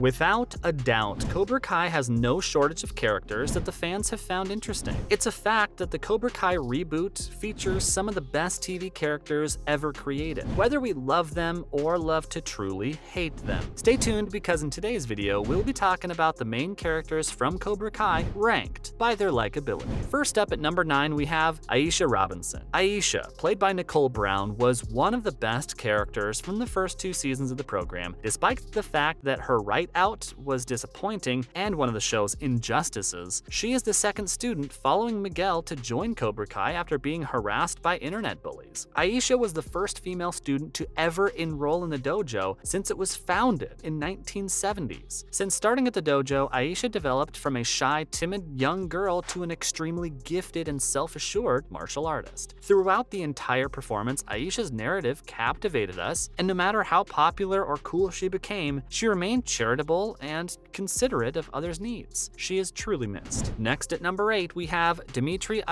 Without a doubt, Cobra Kai has no shortage of characters that the fans have found interesting. It's a fact that the Cobra Kai reboot features some of the best TV characters ever created, whether we love them or love to truly hate them. Stay tuned because in today's video, we'll be talking about the main characters from Cobra Kai ranked by their likability. First up at number 9, we have Aisha Robinson. Aisha, played by Nicole Brown, was one of the best characters from the first 2 seasons of the program, despite the fact that her right out was disappointing and one of the show's injustices. She is the second student following Miguel to join Cobra Kai after being harassed by internet bullies. Aisha was the first female student to ever enroll in the dojo since it was founded in 1970s. Since starting at the dojo, Aisha developed from a shy, timid young girl to an extremely gifted and self-assured martial artist. Throughout the entire performance, Aisha's narrative captivated us, and no matter how popular or cool she became, she remained charitable and considerate of others' needs. She is truly missed. Next at number 8, we have Demetri.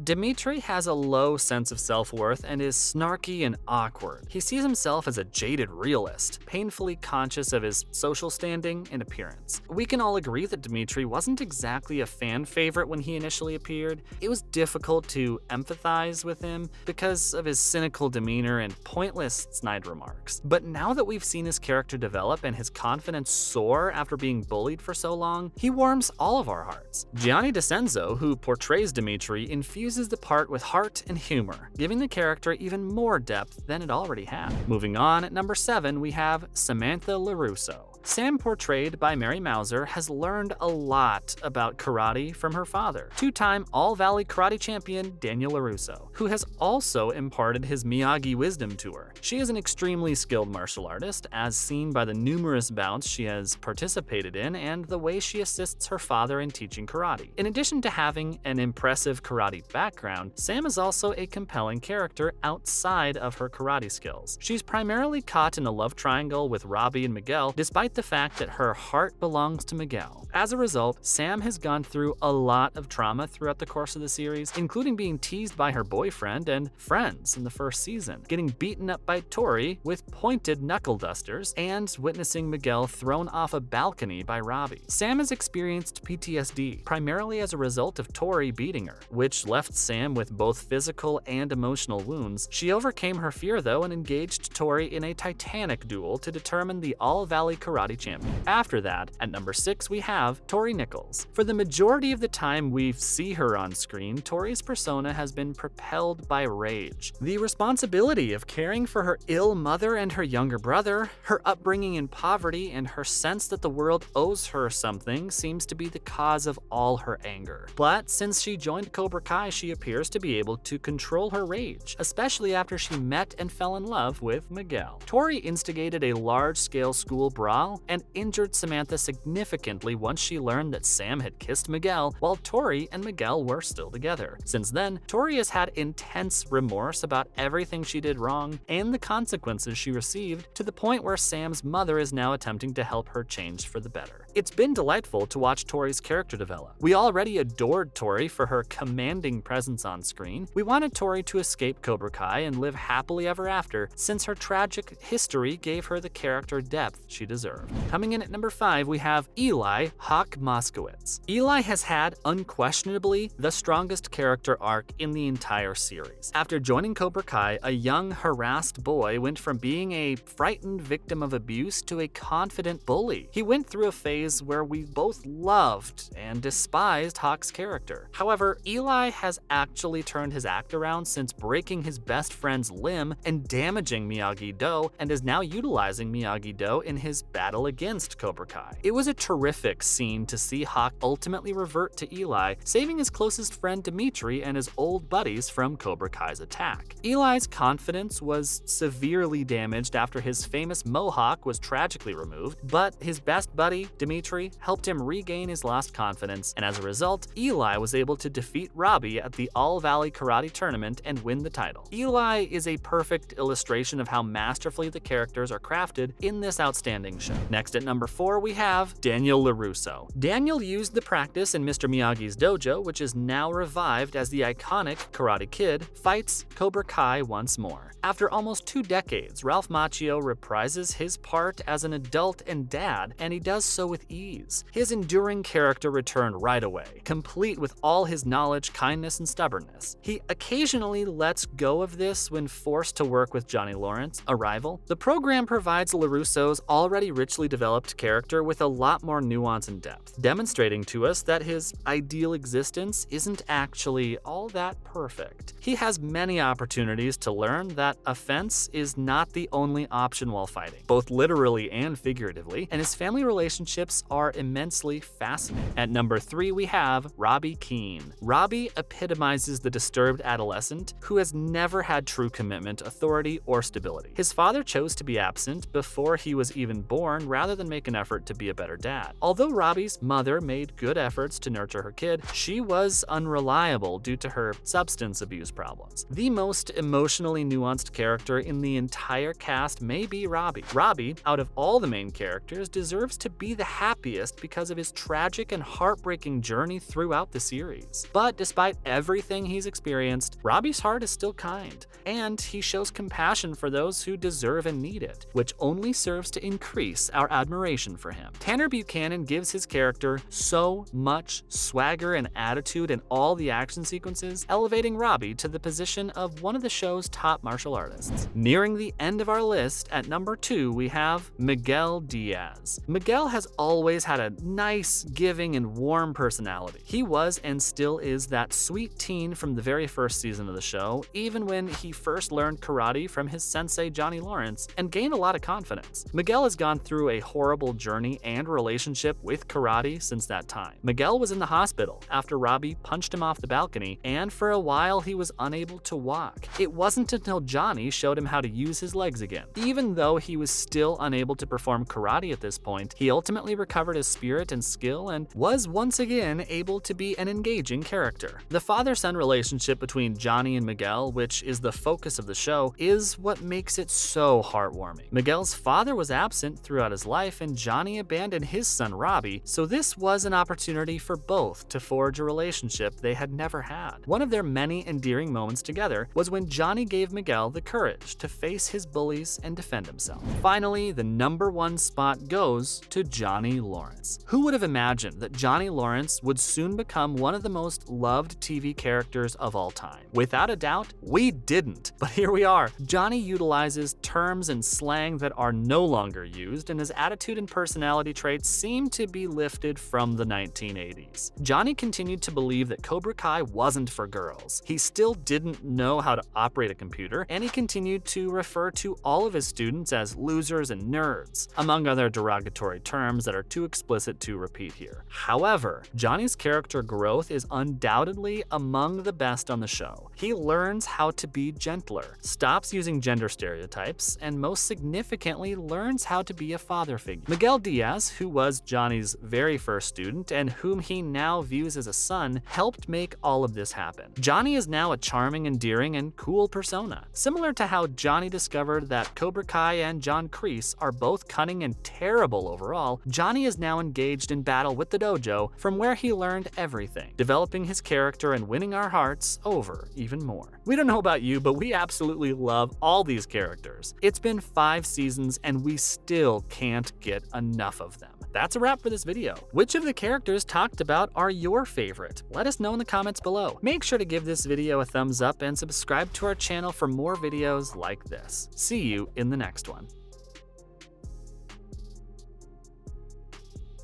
Demetri has a low sense of self-worth and is snarky and awkward. He sees himself as a jaded realist, painfully conscious of his social standing and appearance. We can all agree that Demetri wasn't exactly a fan favorite when he initially appeared. It was difficult to empathize with him because of his cynical demeanor and pointless snide remarks. But now that we've seen his character develop and his confidence soar after being bullied for so long, he warms all of our hearts. Gianni DeCenzo, who portrays Demetri, infuses the part with heart and humor, giving the character even more depth than it already had. Moving on, at number 7, we have Samantha LaRusso. Sam, portrayed by Mary Mauser, has learned a lot about karate from her father, 2-time All-Valley karate champion Daniel LaRusso, who has also imparted his Miyagi wisdom to her. She is an extremely skilled martial artist, as seen by the numerous bouts she has participated in and the way she assists her father in teaching karate. In addition to having an impressive karate background, Sam is also a compelling character outside of her karate skills. She's primarily caught in a love triangle with Robby and Miguel, despite the fact that her heart belongs to Miguel. As a result, Sam has gone through a lot of trauma throughout the course of the series, including being teased by her boyfriend and friends in the first season, getting beaten up by Tori with pointed knuckle dusters, and witnessing Miguel thrown off a balcony by Robby. Sam has experienced PTSD, primarily as a result of Tori beating her, which left Sam with both physical and emotional wounds. She overcame her fear though and engaged Tori in a titanic duel to determine the All-Valley karate champion. After that, at number 6, we have Tori Nichols. For the majority of the time we see her on screen, Tori's persona has been propelled by rage. The responsibility of caring for her ill mother and her younger brother, her upbringing in poverty, and her sense that the world owes her something seems to be the cause of all her anger. But since she joined Cobra Kai, she appears to be able to control her rage, especially after she met and fell in love with Miguel. Tori instigated a large-scale school brawl and injured Samantha significantly once she learned that Sam had kissed Miguel while Tori and Miguel were still together. Since then, Tori has had intense remorse about everything she did wrong and the consequences she received, to the point where Sam's mother is now attempting to help her change for the better. It's been delightful to watch Tori's character develop. We already adored Tori for her commanding presence on screen. We wanted Tori to escape Cobra Kai and live happily ever after, since her tragic history gave her the character depth she deserved. Coming in at number 5, we have Eli Hawk Moskowitz. Eli has had unquestionably the strongest character arc in the entire series. After joining Cobra Kai, a young, harassed boy went from being a frightened victim of abuse to a confident bully. He went through a phase where we both loved and despised Hawk's character. However, Eli has actually turned his act around since breaking his best friend's limb and damaging Miyagi-Do, and is now utilizing Miyagi-Do in his battle against Cobra Kai. It was a terrific scene to see Hawk ultimately revert to Eli, saving his closest friend Demetri and his old buddies from Cobra Kai's attack. Eli's confidence was severely damaged after his famous mohawk was tragically removed, but his best buddy, Demetri, helped him regain his lost confidence, and as a result, Eli was able to defeat Robby at the All-Valley Karate Tournament and win the title. Eli is a perfect illustration of how masterfully the characters are crafted in this outstanding show. Next at number 4, we have Daniel LaRusso. Daniel used the practice in Mr. Miyagi's dojo, which is now revived as the iconic Karate Kid fights Cobra Kai once more. After almost 2 decades, Ralph Macchio reprises his part as an adult adult and dad, and he does so with ease. His enduring character returned right away, complete with all his knowledge, kindness, and stubbornness. He occasionally lets go of this when forced to work with Johnny Lawrence, a rival. The program provides LaRusso's already richly developed character with a lot more nuance and depth, demonstrating to us that his ideal existence isn't actually all that perfect. He has many opportunities to learn that offense is not the only option while fighting, both literally and figuratively, and his family relationships are immensely fascinating. At number 3, we have Robby Keene. Robby epitomizes the disturbed adolescent who has never had true commitment, authority, or stability. His father chose to be absent before he was even born rather than make an effort to be a better dad. Although Robby's mother made good efforts to nurture her kid, she was unreliable due to her substance abuse problems. The most emotionally nuanced character in the entire cast may be Robby. Robby, out of all the main characters, deserves to be the happiest because of his tragic and heartbreaking journey throughout the series. But despite everything he's experienced, Robby's heart is still kind, and he shows compassion for those who deserve and need it, which only serves to increase our admiration for him. Tanner Buchanan gives his character so much swagger and attitude in all the action sequences, elevating Robby to the position of one of the show's top martial artists. Nearing the end of our list, at number 2, we have Miguel Diaz. Miguel has always had a nice, giving, and warm personality. He was and still is that sweet teen from the very first season of the show, even when he first learned karate from his sensei Johnny Lawrence and gained a lot of confidence. Miguel has gone through a horrible journey and relationship with karate since that time. Miguel was in the hospital after Robby punched him off the balcony, and for a while he was unable to walk. It wasn't until Johnny showed him how to use his legs again. Even though he was still unable to perform karate at this point, he ultimately recovered his spirit and skill and was once again able to be an engaging character. The father-son relationship between Johnny and Miguel, which is the focus of the show, is what makes it so heartwarming. Miguel's father was absent throughout his life, and Johnny abandoned his son Robby, so this was an opportunity for both to forge a relationship they had never had. One of their many endearing moments together was when Johnny gave Miguel the courage to face his bullies and defend himself. Finally, the number 1 spot goes to Johnny Lawrence. Who would have imagined that Johnny Lawrence would soon become one of the most loved TV characters of all time? Without a doubt, we didn't, but here we are. Johnny utilizes terms and slang that are no longer used, and his attitude and personality traits seem to be lifted from the 1980s. Johnny continued to believe that Cobra Kai wasn't for girls. He still didn't know how to operate a computer, and he continued to refer to all of his students as losers and nerds, among other derogatory terms that are too explicit to repeat here. However, Johnny's character growth is undoubtedly among the best on the show. He learns how to be gentler, stops using gender stereotypes, and most significantly learns how to be a father figure. Miguel Diaz, who was Johnny's very first student and whom he now views as a son, helped make all of this happen. Johnny is now a charming, endearing, and cool persona. Similar to how Johnny discovered that Cobra Kai and John Kreese are both cunning and terrible overall, Johnny is now engaged in battle with the dojo, from where he learned everything, developing his character and winning our hearts over even more. We don't know about you, but we absolutely love all these characters. It's been 5 seasons and we still can't get enough of them. That's a wrap for this video. Which of the characters talked about are your favorite? Let us know in the comments below. Make sure to give this video a thumbs up and subscribe to our channel for more videos like this. See you in the next one.